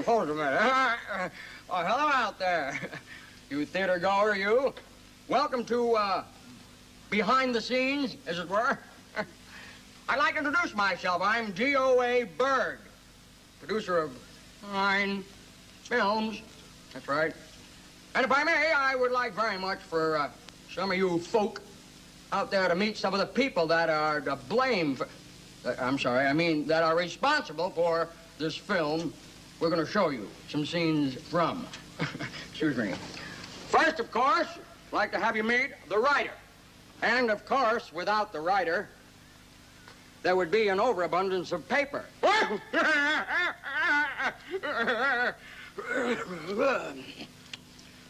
hold a minute. Oh, hello out there. You theater goer, you. Welcome to, behind the scenes, as it were. I'd like to introduce myself. I'm G.O.A. Berg, producer of fine films. That's right. And if I may, I would like very much for some of you folk out there to meet some of the people that are to blame for... I'm sorry, I mean that are responsible for this film we're going to show you some scenes from. Excuse me. First, of course, I'd like to have you meet the writer. And, of course, without the writer, there would be an overabundance of paper. The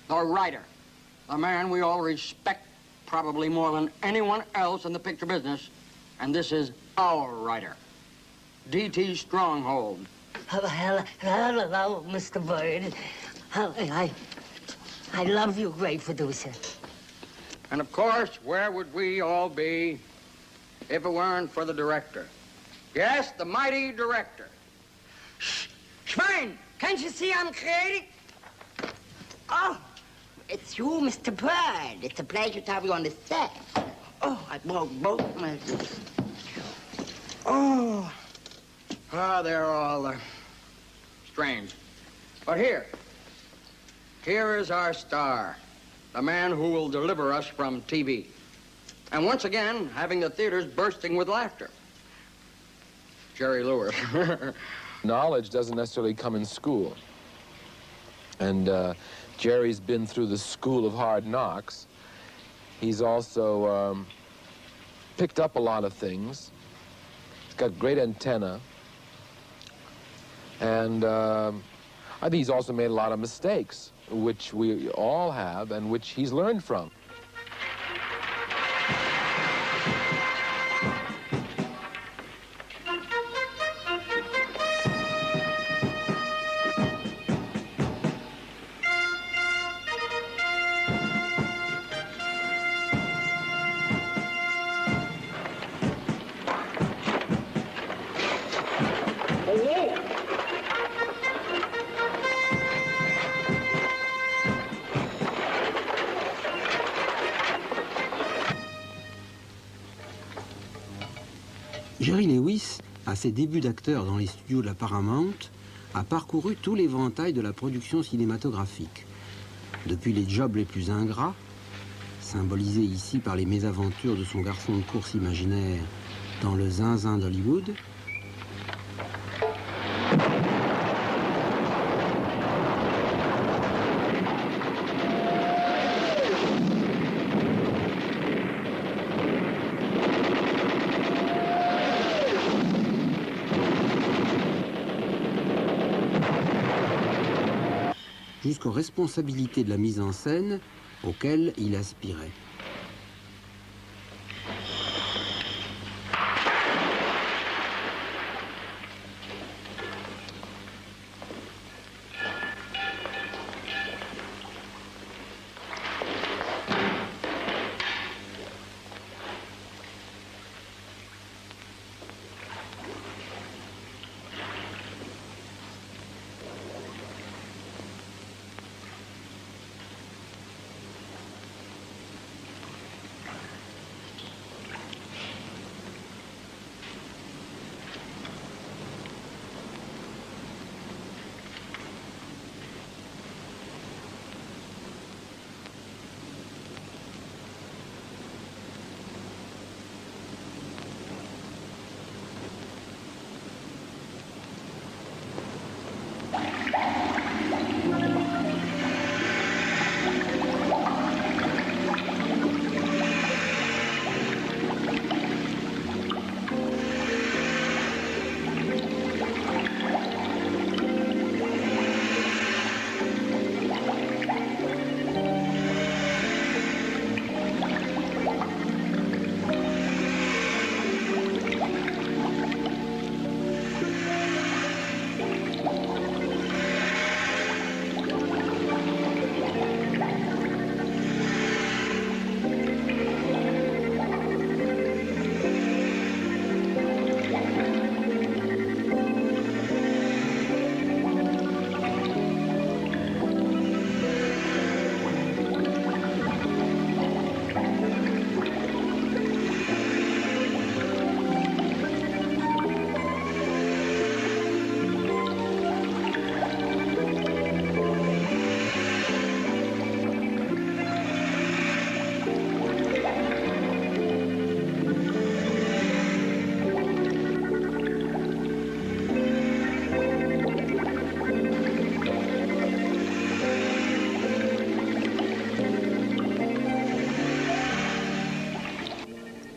writer, a man we all respect probably more than anyone else in the picture business, and this is our writer, D.T. Stronghold. Hello, Mr. Bird. I love you, great producer. And of course, where would we all be if it weren't for the director? Yes, the mighty director. Schwein, can't you see I'm creating? Oh, it's you, Mr. Bird. It's a pleasure to have you on the set. Oh, I broke both my... Oh. Ah, they're all strange. But here is our star, the man who will deliver us from TV. And once again, having the theaters bursting with laughter. Jerry Lewis. Knowledge doesn't necessarily come in school. And Jerry's been through the school of hard knocks. He's also picked up a lot of things. He's got great antenna. And I think he's also made a lot of mistakes, which we all have and which he's learned from. Jerry Lewis, à ses débuts d'acteur dans les studios de la Paramount, a parcouru tout l'éventail de la production cinématographique. Depuis les jobs les plus ingrats, symbolisés ici par les mésaventures de son garçon de course imaginaire dans le zinzin d'Hollywood, jusqu'aux responsabilités de la mise en scène auxquelles il aspirait.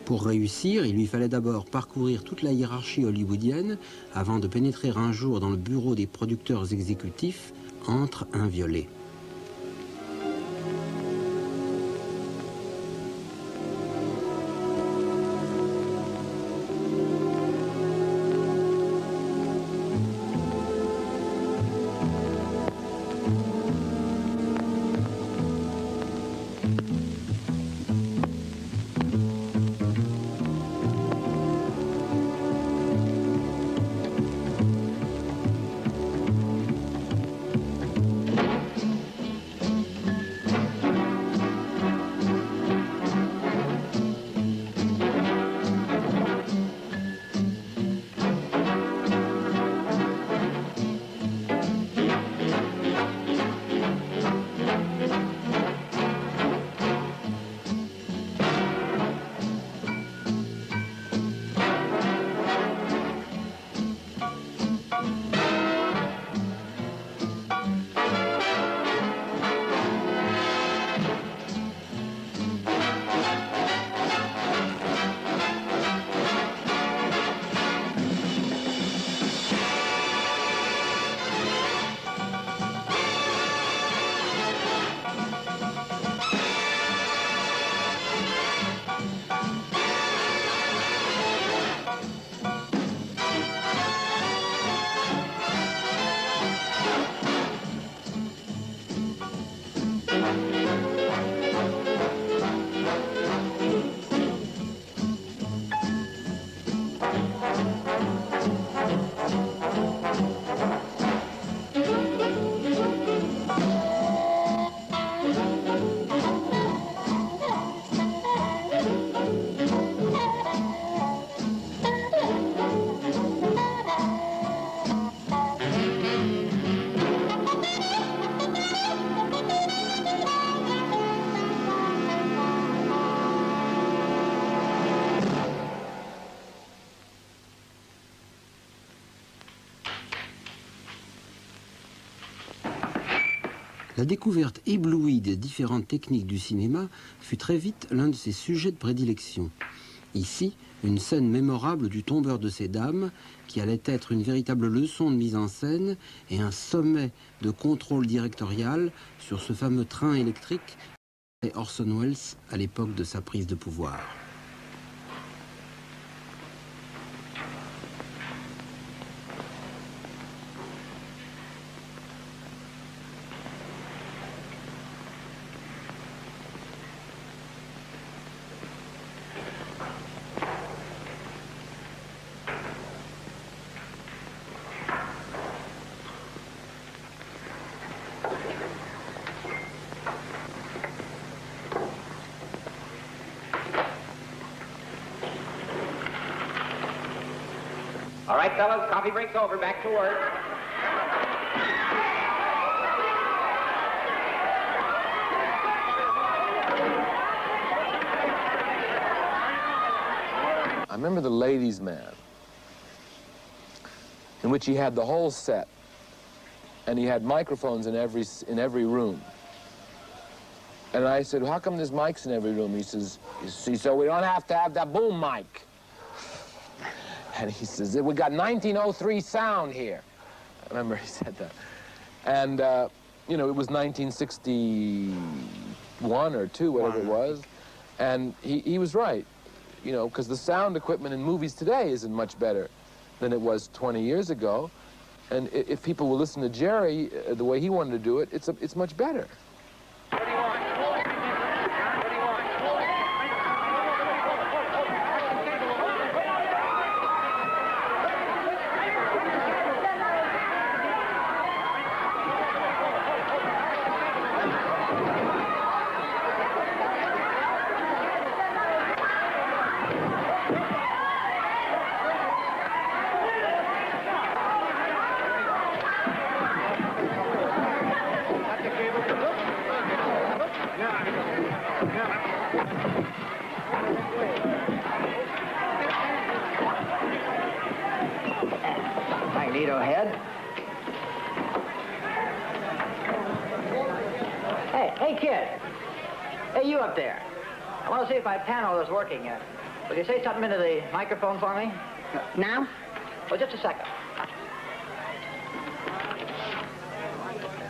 Pour réussir, il lui fallait d'abord parcourir toute la hiérarchie hollywoodienne avant de pénétrer un jour dans le bureau des producteurs exécutifs, entre un violet. La découverte éblouie des différentes techniques du cinéma fut très vite l'un de ses sujets de prédilection. Ici, une scène mémorable du Tombeur de ces dames, qui allait être une véritable leçon de mise en scène et un sommet de contrôle directorial sur ce fameux train électrique et Orson Welles à l'époque de sa prise de pouvoir. All right, fellas, coffee break's over. Back to work. I remember The Ladies' Man, in which he had the whole set, and he had microphones in every room. And I said, how come there's mics in every room? He says, so we don't have to have that boom mic. And he says, we got 1903 sound here. I remember he said that. And, you know, it was 1961 or 2, whatever it was. And he was right, you know, because the sound equipment in movies today isn't much better than it was 20 years ago. And if people will listen to Jerry the way he wanted to do it, it's much better. Magneto-head. Hey, kid. Hey, you up there. I want to see if my panel is working yet. Will you say something into the microphone for me? Now? Oh, just a second.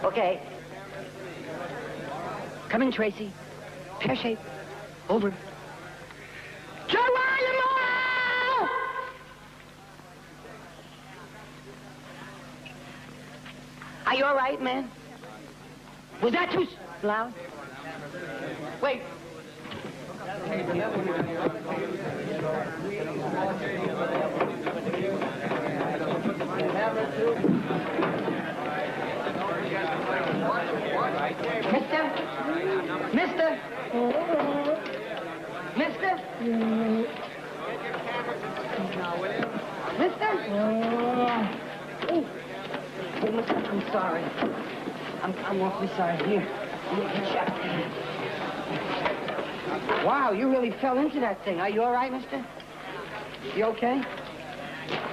Okay. Come in, Tracy. Pear shape. Over. Geronimo! Are you all right, man? Was that too loud? Wait. Mister? Mister? Mister? Mister? Oh, mister, I'm sorry. I'm awfully sorry. Here. Wow, you really fell into that thing. Are you all right, mister? You okay?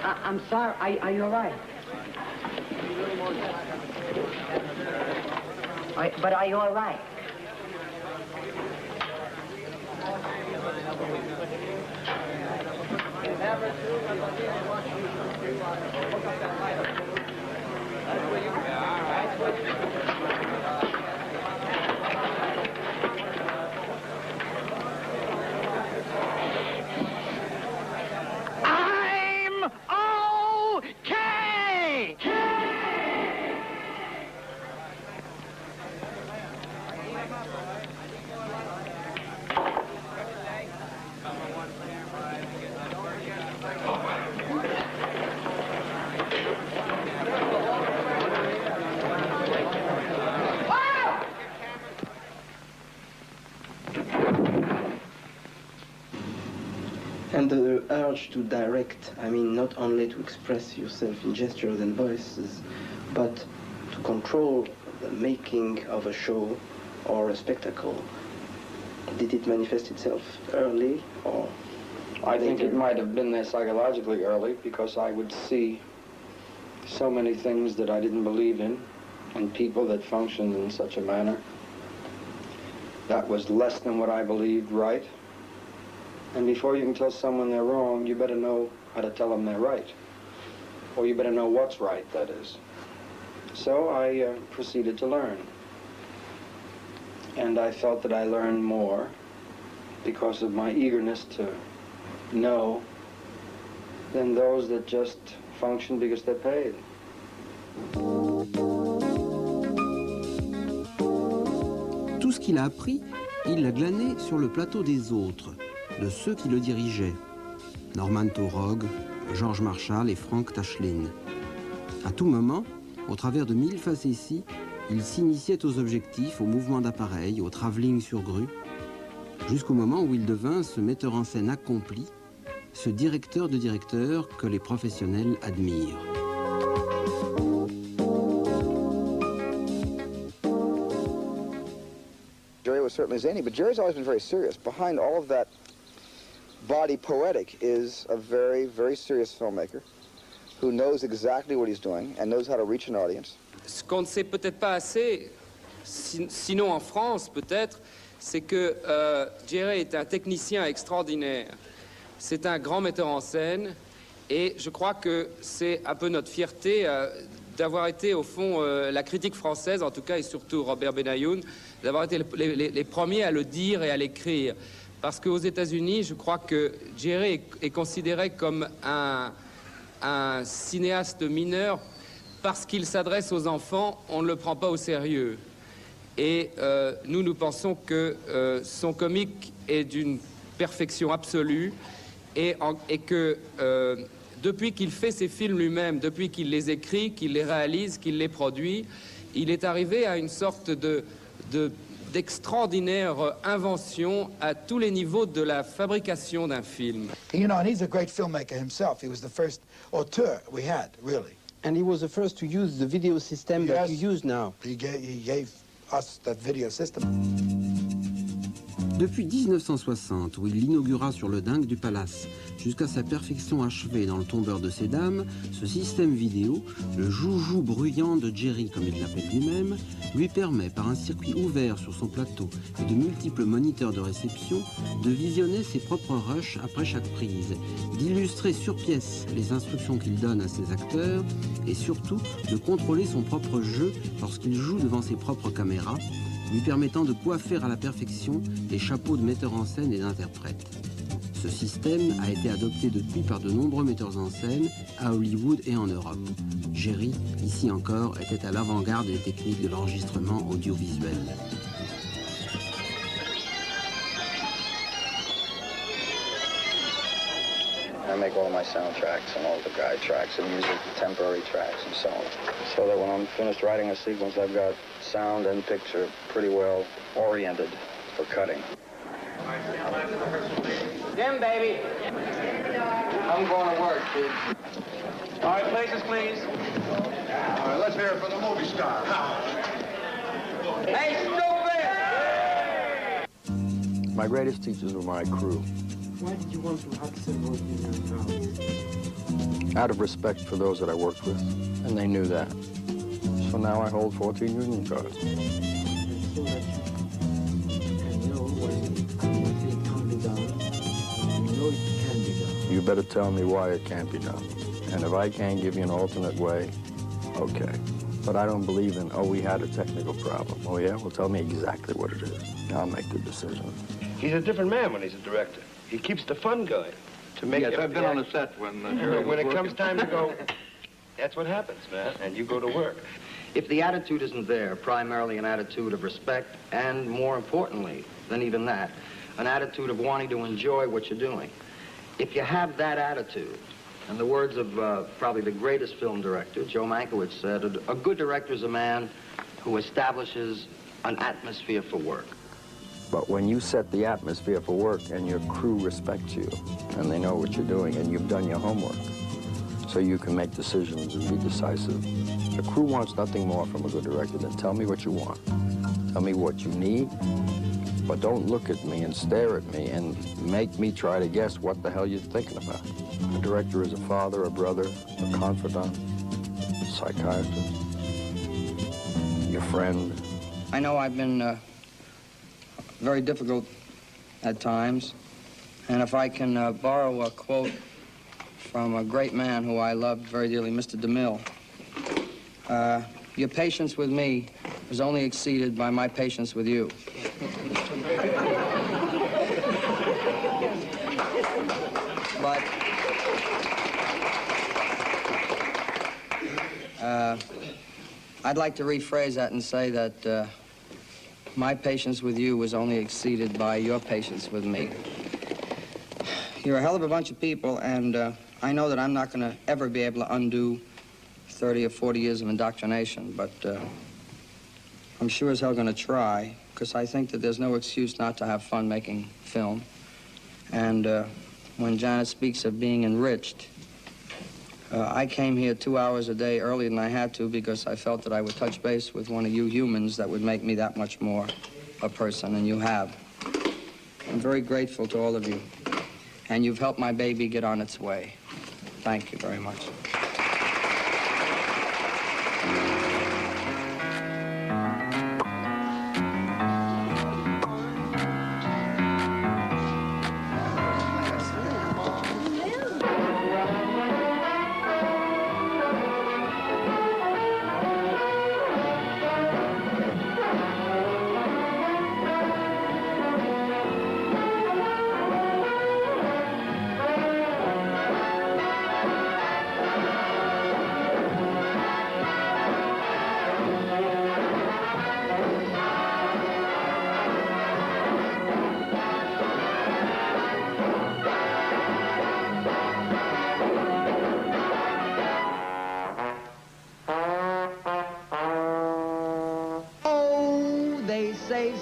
I'm sorry. Are you all right? But are you all right? I'm okay! And the urge to direct, I mean, not only to express yourself in gestures and voices, but to control the making of a show or a spectacle. Did it manifest itself early or I think later? it might have been there psychologically early because I would see so many things that I didn't believe in and people that functioned in such a manner that was less than what I believed right. And before you can tell someone they're wrong, you better know how to tell them they're right. Or you better know what's right, that is. So I proceeded to learn. And I felt that I learned more because of my eagerness to know than those that just function because they're paid. Tout ce qu'il a appris, il l'a glané sur le plateau des autres, de ceux qui le dirigeaient. Norman Taurog, George Marshall et Frank Tashlin. À tout moment, au travers de 1000 facéties, il s'initiait aux objectifs, aux mouvements d'appareil, au travelling sur grue, jusqu'au moment où il devint ce metteur en scène accompli, ce directeur de directeurs que les professionnels admirent. Jerry was certainly zany, but Jerry's always been very serious. Behind all of that body poetic is a very, very serious filmmaker who knows exactly what he's doing and knows how to reach an audience. Ce qu'on ne sait peut-être pas assez, sinon en France peut-être, c'est que Jerry est un technicien extraordinaire. C'est un grand metteur en scène et je crois que c'est un peu notre fierté d'avoir été au fond la critique française, en tout cas et surtout Robert Benayoun, d'avoir été les premiers à le dire et à l'écrire. Parce qu'aux États-Unis, je crois que Jerry est considéré comme un cinéaste mineur parce qu'il s'adresse aux enfants, on ne le prend pas au sérieux. Et nous pensons que son comique est d'une perfection absolue et que depuis qu'il fait ses films lui-même, depuis qu'il les écrit, qu'il les réalise, qu'il les produit, il est arrivé à une sorte d'extraordinaire invention à tous les niveaux de la fabrication d'un film. You know, and he's a great filmmaker himself. He was the first auteur we had, really. And he was the first to use the video system that you use now. He gave us that video system. Depuis 1960, où il l'inaugura sur le dingue du palace, jusqu'à sa perfection achevée dans le tombeur de ces dames, ce système vidéo, le joujou bruyant de Jerry comme il l'appelle lui-même, lui permet par un circuit ouvert sur son plateau et de multiples moniteurs de réception de visionner ses propres rushs après chaque prise, d'illustrer sur pièce les instructions qu'il donne à ses acteurs et surtout de contrôler son propre jeu lorsqu'il joue devant ses propres caméras, lui permettant de coiffer à la perfection les chapeaux de metteurs en scène et d'interprètes. Ce système a été adopté depuis par de nombreux metteurs en scène à Hollywood et en Europe. Jerry, ici encore, était à l'avant-garde des techniques de l'enregistrement audiovisuel. I make all my soundtracks and all the guide tracks and music, temporary tracks and so on. So that when I'm finished writing a sequence, I've got sound and picture pretty well oriented for cutting. Jim, baby. I'm going to work, kid. All right, places, please. All right, let's hear it for the movie star. Hey, stupid! My greatest teachers were my crew. Why did you want to have several union cars? Out of respect for those that I worked with, and they knew that. So now I hold 14 union cards. So that you can know what it can't be done. You know it can be done. You better tell me why it can't be done. And if I can't give you an alternate way, okay. But I don't believe in, oh, we had a technical problem. Oh, yeah? Well, tell me exactly what it is. I'll make the decision. He's a different man when he's a director. He keeps the fun going. To make I've been on the set when when it comes time to go, that's what happens, man. And you go to work. If the attitude isn't there, primarily an attitude of respect, and more importantly than even that, an attitude of wanting to enjoy what you're doing. If you have that attitude, in the words of probably the greatest film director, Joe Mankiewicz said, a good director is a man who establishes an atmosphere for work. But when you set the atmosphere for work and your crew respects you, and they know what you're doing, and you've done your homework, so you can make decisions and be decisive. The crew wants nothing more from a good director than tell me what you want. Tell me what you need, but don't look at me and stare at me and make me try to guess what the hell you're thinking about. A director is a father, a brother, a confidant, a psychiatrist, your friend. I know I've been very difficult at times, and if I can borrow a quote from a great man who I loved very dearly, Mr. DeMille, your patience with me was only exceeded by my patience with you. But I'd like to rephrase that and say that my patience with you was only exceeded by your patience with me. You're a hell of a bunch of people, and I know that I'm not going to ever be able to undo 30 or 40 years of indoctrination, but I'm sure as hell going to try, because I think that there's no excuse not to have fun making film. And when Janet speaks of being enriched, I came here 2 hours a day earlier than I had to because I felt that I would touch base with one of you humans that would make me that much more a person than you have. I'm very grateful to all of you. And you've helped my baby get on its way. Thank you very much.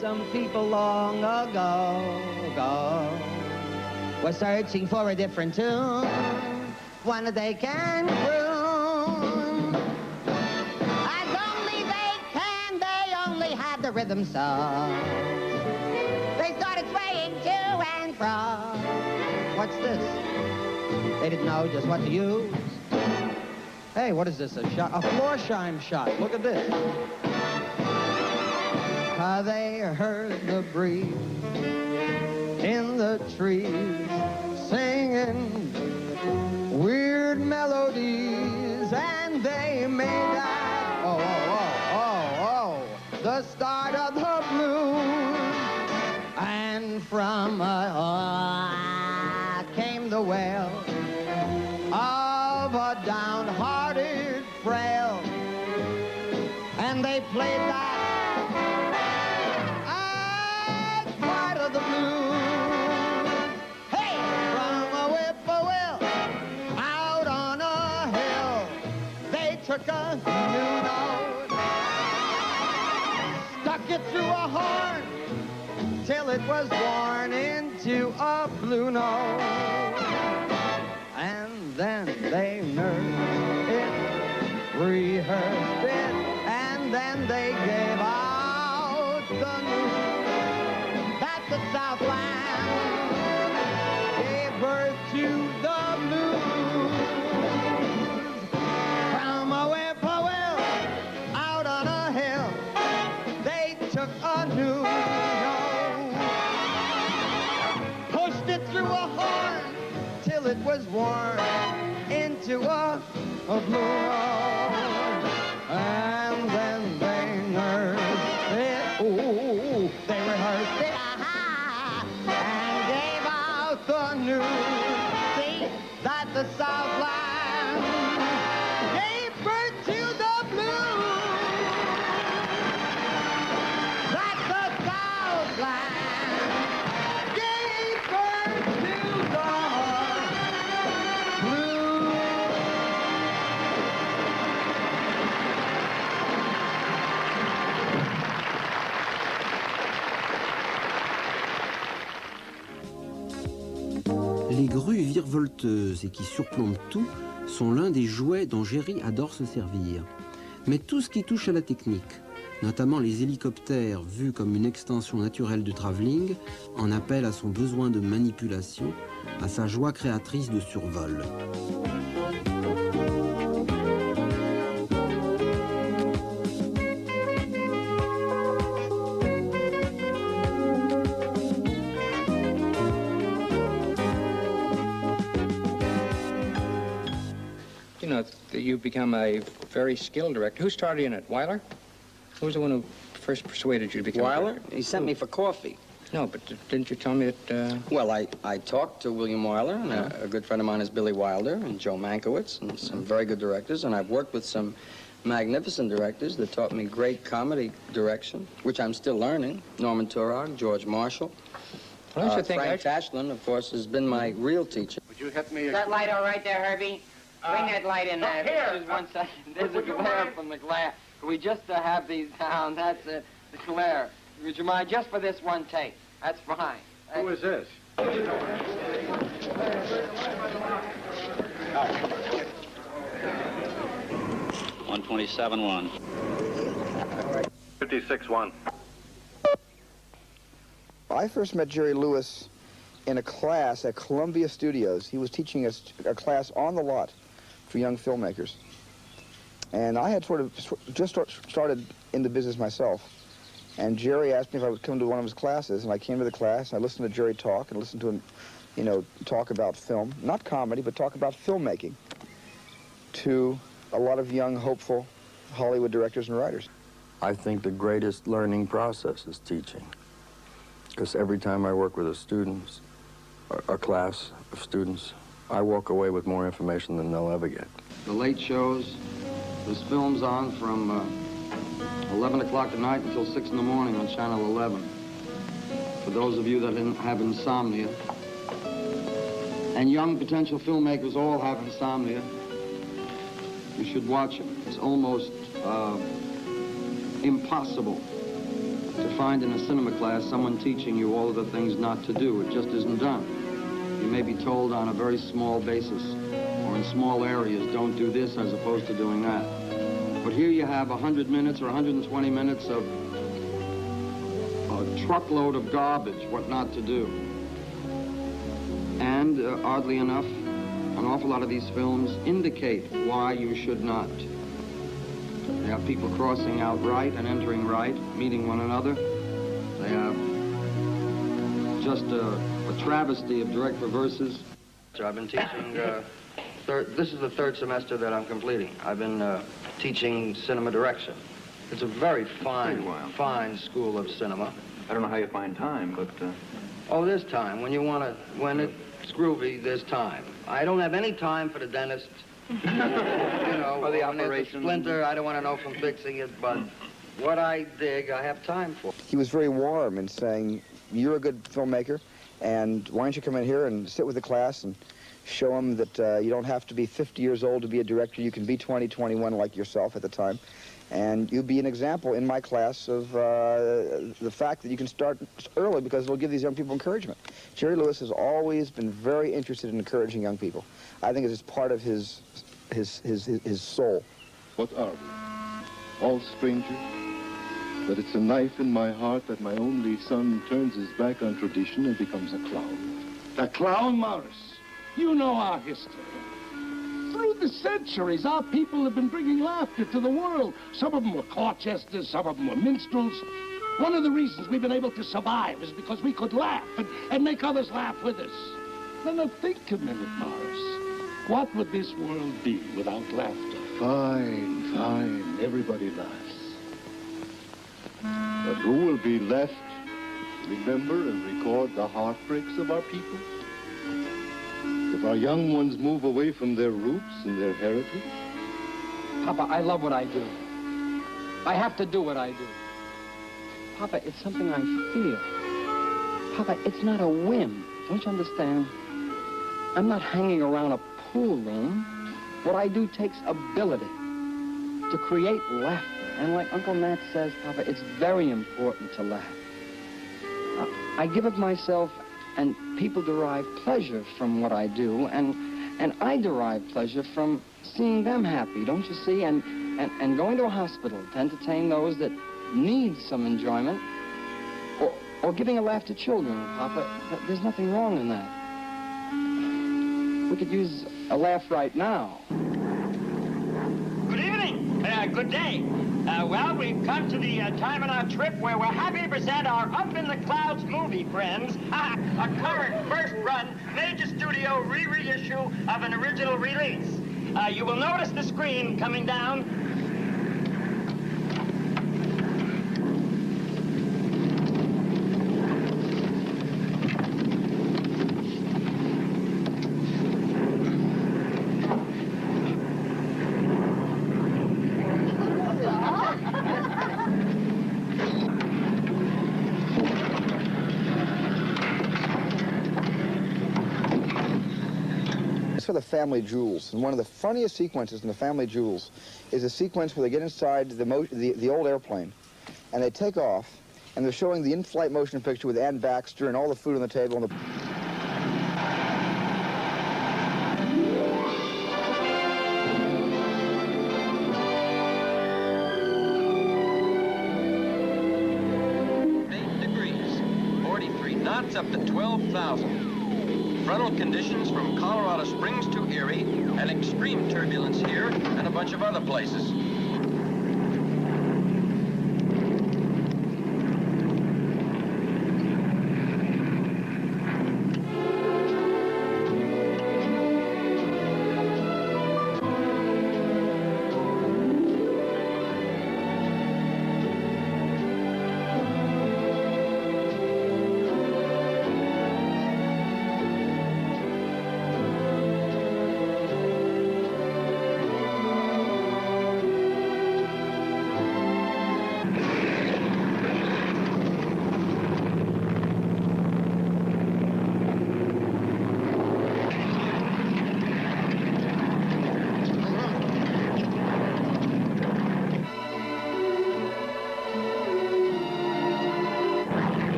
Some people long ago were searching for a different tune, one that they can croon. As only they can, they only have the rhythm song. They started frog. What's this? They didn't know just what to use. Hey, what is this? A floor shine shot. Look at this. They heard the breeze in the trees singing weird melodies, and they made that, the start of the blues. And from came the wail of a downhearted frail, and they played that part of the blues. Hey, from a whippoorwill out on a hill, they took a new note, stuck it through a horn till it was worn into a blue note. And then they nursed it, rehearsed it, and then they gave out the news that the Southland gave birth to the blues. From a whippoorwill out on a hill, they took a new note, pushed it through a horn till it was worn into a blue note. And then they nursed it, they rehearsed it, and gave out the news. See, that the Southland gave birth to the blues. That the Southland gave birth to the blues. Les grues virevolteuses et qui surplombent tout sont l'un des jouets dont Jerry adore se servir. Mais tout ce qui touche à la technique, notamment les hélicoptères vus comme une extension naturelle du travelling, en appelle à son besoin de manipulation, à sa joie créatrice de survol. You know, you've become a very skilled director. Who started in it? Weiler? Who was the one who first persuaded you to become Weiler? director? He sent me for coffee. No, but didn't you tell me that... Well, I talked to William Wyler, and a good friend of mine is Billy Wilder, and Joe Mankiewicz, and some very good directors, and I've worked with some magnificent directors that taught me great comedy direction, which I'm still learning. Norman Turog, George Marshall. Well, don't you think Frank Tashlin, of course, has been my real teacher. Would you hit me? Is that light all right there, Herbie? Bring that light in there. Here. Just one second. There's a glare from the glare. Can we just have these down? That's it. The glare. Would you mind just for this one take? That's fine. Who is this? 127-1. 56-1. I first met Jerry Lewis in a class at Columbia Studios. He was teaching us a class on the lot for young filmmakers. And I had sort of just started in the business myself. And Jerry asked me if I would come to one of his classes, and I came to the class, and I listened to Jerry talk, and listened to him, you know, talk about film. Not comedy, but talk about filmmaking to a lot of young, hopeful Hollywood directors and writers. I think the greatest learning process is teaching. Because every time I work with a student, a class of students, I walk away with more information than they'll ever get. The late shows, there's films on from 11 o'clock at night until 6 in the morning on Channel 11. For those of you that have insomnia, and young potential filmmakers all have insomnia, you should watch it. It's almost impossible to find in a cinema class someone teaching you all of the things not to do. It just isn't done. You may be told on a very small basis or in small areas, don't do this as opposed to doing that. But here you have 100 minutes or 120 minutes of a truckload of garbage, what not to do. And oddly enough, an awful lot of these films indicate why you should not. They have people crossing out right and entering right, meeting one another. They have just a travesty of direct reverses. I've been teaching, this is the third semester that I'm completing. I've been teaching cinema direction. It's a very fine school of cinema. I don't know how you find time, but... Oh, there's time. When it's groovy, there's time. I don't have any time for the dentist. You know, or the when there's a operation. splinter, I don't want to know from fixing it, but what I dig, I have time for. He was very warm in saying, you're a good filmmaker, and why don't you come in here and sit with the class and show them that you don't have to be 50 years old to be a director. You can be 20, 21 like yourself at the time. And you be an example in my class of the fact that you can start early because it'll give these young people encouragement. Jerry Lewis has always been very interested in encouraging young people. I think it's part of his soul. What are we? All strangers? But it's a knife in my heart that my only son turns his back on tradition and becomes a clown. The clown, Morris. You know our history. Through the centuries, our people have been bringing laughter to the world. Some of them were court jesters, some of them were minstrels. One of the reasons we've been able to survive is because we could laugh and make others laugh with us. Now think a minute, Morris. What would this world be without laughter? Fine, fine. Everybody laughs. But who will be left to remember and record the heartbreaks of our people? If our young ones move away from their roots and their heritage? Papa, I love what I do. I have to do what I do. Papa, it's something I feel. Papa, it's not a whim. Don't you understand? I'm not hanging around a pool room. What I do takes ability to create laughter. And like Uncle Nat says, Papa, it's very important to laugh. I give of myself, and people derive pleasure from what I do, and I derive pleasure from seeing them happy, don't you see? And going to a hospital to entertain those that need some enjoyment, or giving a laugh to children, Papa, there's nothing wrong in that. We could use a laugh right now. Good evening. Good day. Well, we've come to the time in our trip where we're happy to present our Up in the Clouds movie, friends. A current first-run major studio reissue of an original release. You will notice the screen coming down. For the Family Jewels, and one of the funniest sequences in the Family Jewels is a sequence where they get inside the old airplane and they take off, and they're showing the in-flight motion picture with Ann Baxter and all the food on the table and the... degrees, 43 knots up to 12,000. Frontal conditions from Colorado Springs to Erie, and extreme turbulence here and a bunch of other places.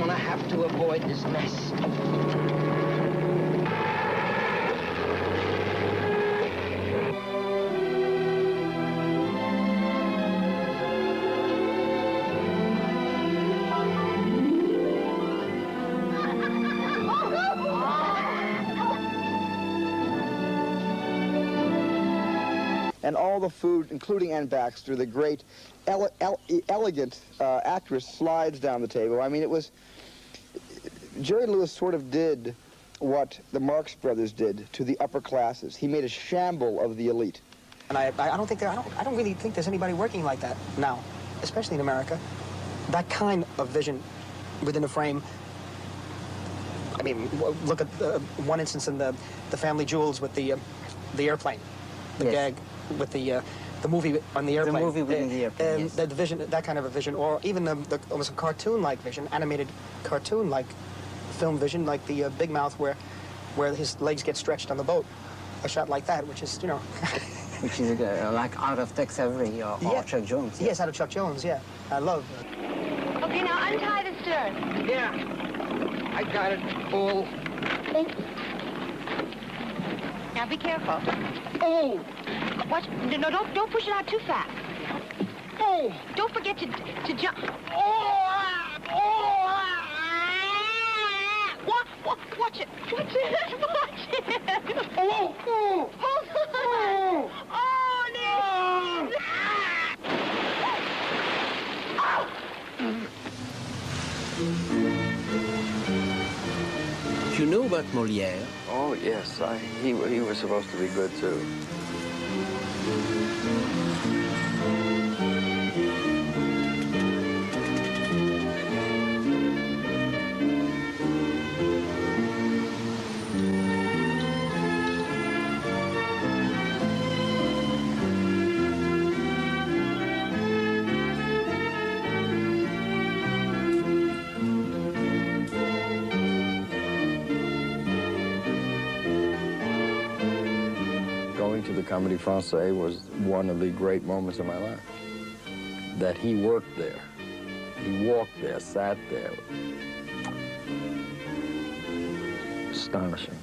down when I have to avoid this mess. And all the food, including Ann Baxter, the great, elegant actress, slides down the table. I mean, it was... Jerry Lewis sort of did what the Marx Brothers did to the upper classes. He made a shamble of the elite. And I don't really think there's anybody working like that now, especially in America. That kind of vision within a frame. I mean, look at one instance in the Family Jewels with the airplane, the gag with the movie on the airplane. The movie within the airplane, yes. The vision, that kind of a vision, or even almost a cartoon-like vision, animated cartoon-like film vision, like the Big Mouth, where his legs get stretched on the boat. A shot like that, which is, you know. Which is like out of Tex Avery or Chuck Jones. Yeah. Yes, out of Chuck Jones, yeah. I love. Okay, now untie the stern. Yeah. I got it all. Now be careful. Oh! Watch. No, don't push it out too fast. Oh! Don't forget to jump. Watch it. Watch it. Watch it. Oh! Hold on. Oh, no. You know about Molière? Oh, yes. He was supposed to be good, too. Going to the Comédie Française was one of the great moments of my life. That he worked there. He walked there, sat there. Astonishing.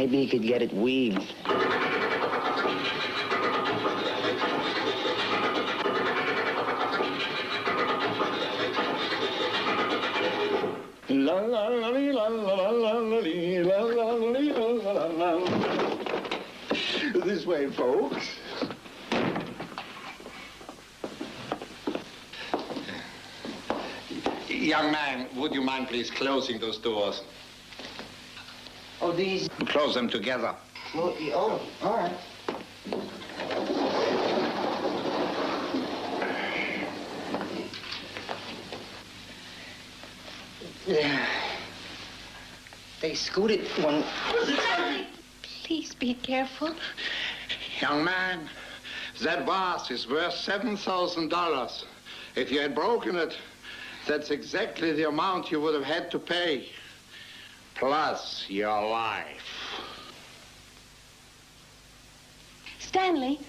Maybe he could get it weaved. La la la la la la la la la la la. This way, folks. Young man, would you mind please closing those doors? Oh, these... Close them together. Oh, all right. Yeah. They scooted one... Please be careful. Young man, that vase is worth $7,000. If you had broken it, that's exactly the amount you would have had to pay, plus your life. Stanley,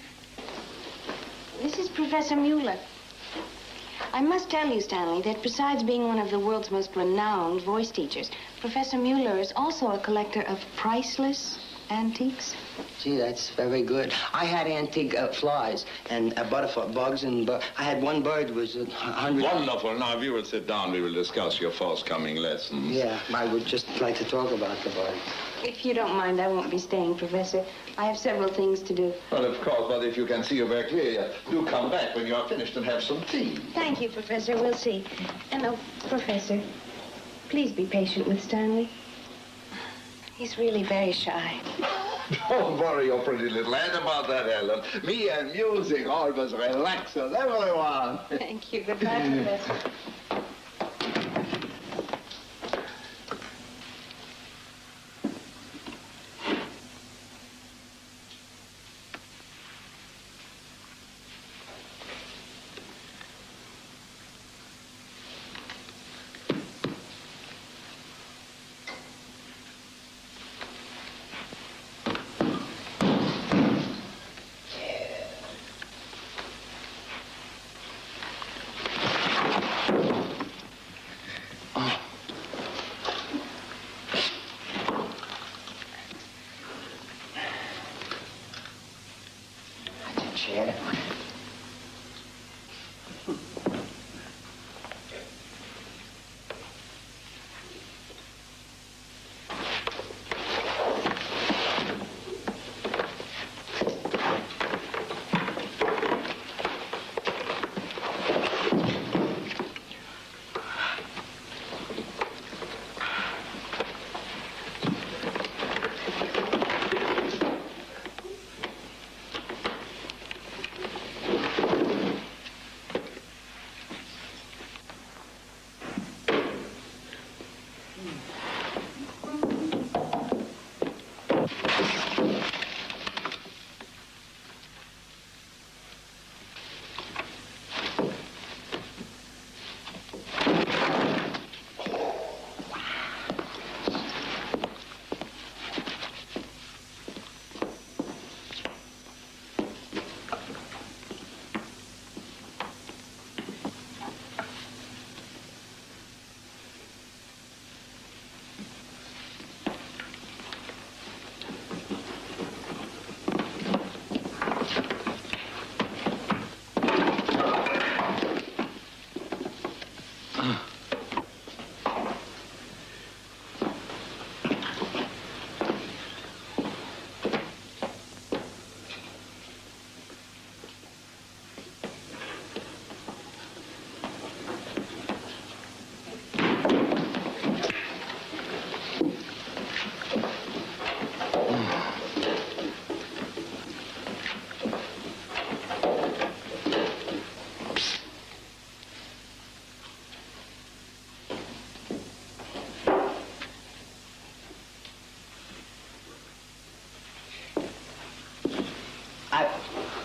this is Professor Mueller. I must tell you, Stanley, that besides being one of the world's most renowned voice teachers, Professor Mueller is also a collector of priceless antiques. Gee, that's very good. I had antique flies and butterfly bugs, and I had one bird was 100... Wonderful. Now, if you will sit down, we will discuss your forthcoming lessons. Yeah, I would just like to talk about the bird. If you don't mind, I won't be staying, Professor. I have several things to do. Well, of course, but if you can see your work here, do come back when you are finished and have some tea. Thank you, Professor. We'll see. And, oh, Professor, please be patient with Stanley. He's really very shy. Don't worry your pretty little head about that, Ellen. Me and music always relaxes everyone. Thank you. Goodbye, Professor. Chair.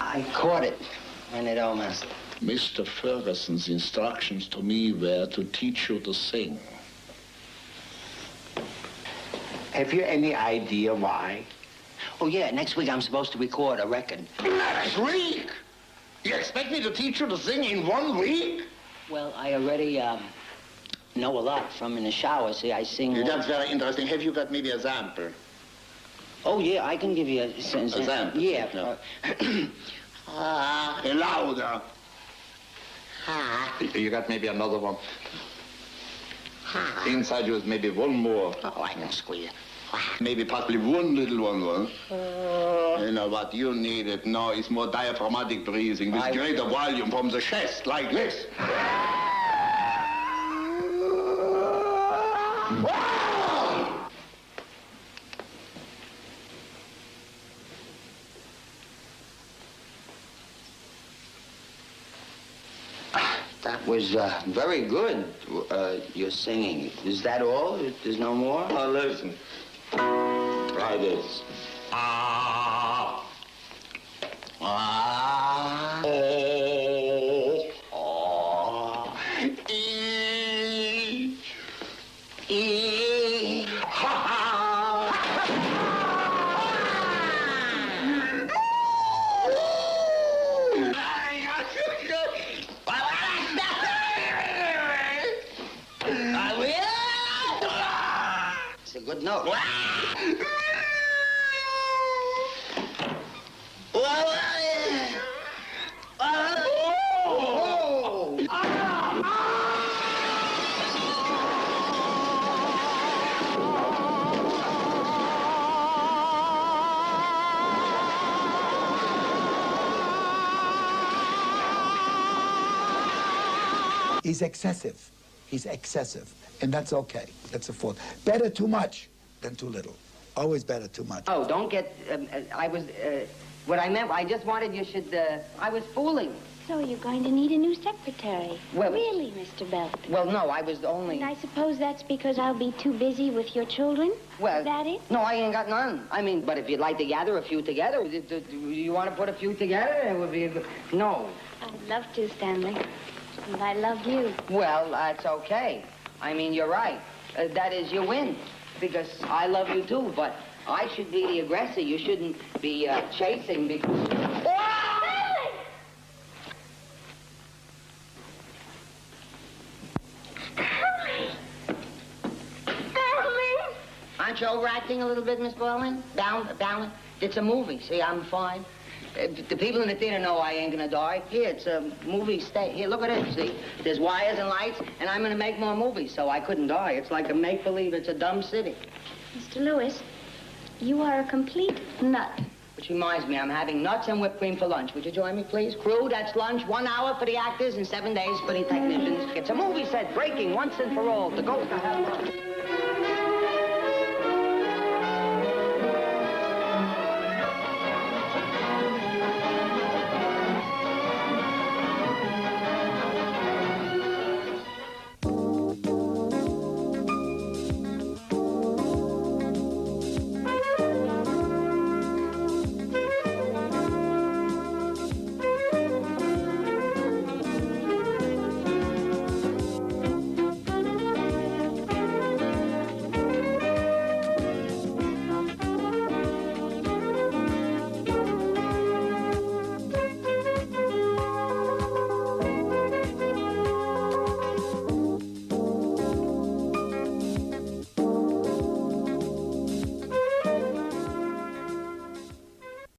I caught it, and it almost... Mr. Ferguson's instructions to me were to teach you to sing. Have you any idea why? Oh, yeah, next week I'm supposed to record a record. Next week? You expect me to teach you to sing in 1 week? Well, I already know a lot from in the shower. See, I sing... That's very interesting. Have you got maybe a sample? Oh, yeah, I can give you a sense. A sample. Yeah. No. Louder. You got maybe another one. Inside you is maybe one more. Oh, I can squeeze it. Maybe possibly one little one. You know what you need it now is more diaphragmatic breathing with greater volume from the chest, like this. That was very good, your singing. Is that all? There's no more? Oh, listen. Try this. Ah. Ah. Oh. Ah. E. E. Ha ha. It's a good note. He's excessive. He's excessive. And that's okay. That's a fault. Better too much than too little. Always better too much. Oh, don't get... what I meant, I just wanted you should... I was fooling. So you're going to need a new secretary. Well, really, Mr. Belton? Well, no, I was only... And I suppose that's because I'll be too busy with your children? Well, is that it? No, I ain't got none. I mean, but if you'd like to gather a few together, you want to put a few together, it would be a good... No. I'd love to, Stanley. And I love you. Well, that's okay. I mean, you're right. That is, you win. Because I love you, too, but I should be the aggressor. You shouldn't be chasing because... Aren't you overacting a little bit, Miss Baldwin? Balance. It's a movie. See, I'm fine. The people in the theater know I ain't gonna die. Here, it's a movie stage. Here, look at it, see? There's wires and lights, and I'm gonna make more movies, so I couldn't die. It's like a make-believe. It's a dumb city. Mr. Lewis, you are a complete nut. Which reminds me, I'm having nuts and whipped cream for lunch. Would you join me, please? Crew, that's lunch. 1 hour for the actors and 7 days for the technicians. It's a movie set breaking once and for all. The ghost of